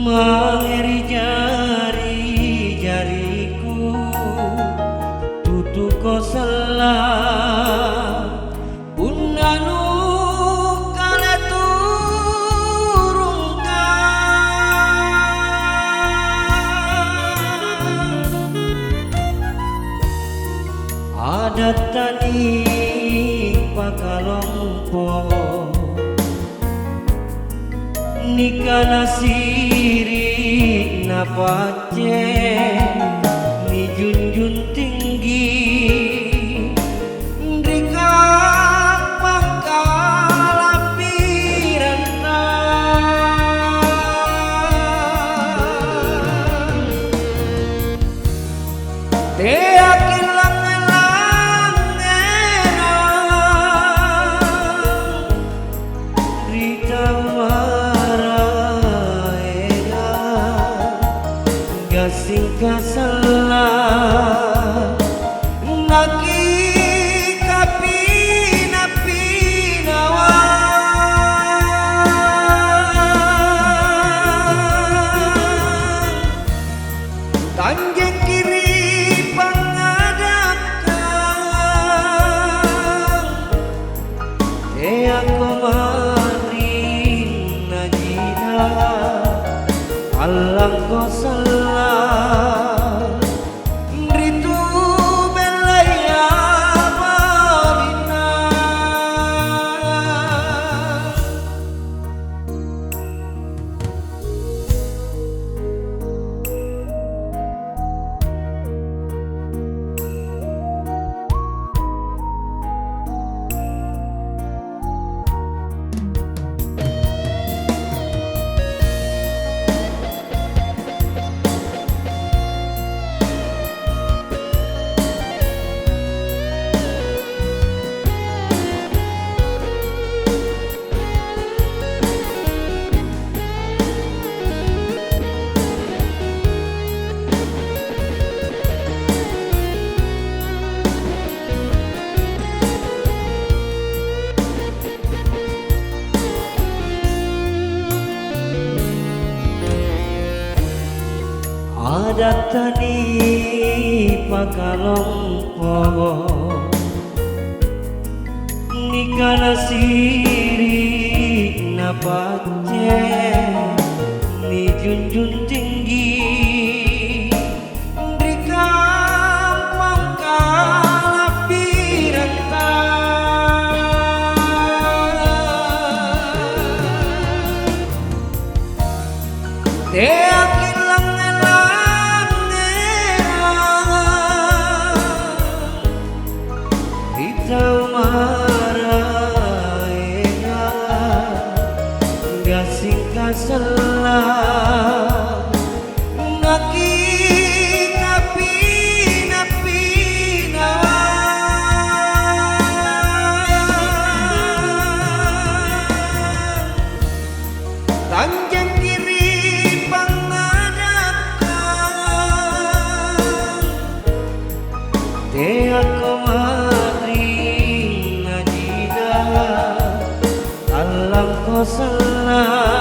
mangeri jari-jariku tutu ko salah unanu kala turungkan adat tani pakalompo nikana siri napace ni junjun tinggi ndrika pangkalapi rentang teakin singka salah naki kapina-pinawa tanjeng kiri pangadapkan aku marin najina alang ko salah ritu belaya marina adat tani pakalompo nikana siri napace ni junjun tinggi ndrika pangkalapi rentang singka salah ngaki kapina-pina tanjeng kiri pangadapkan aku maring najina alam ko salah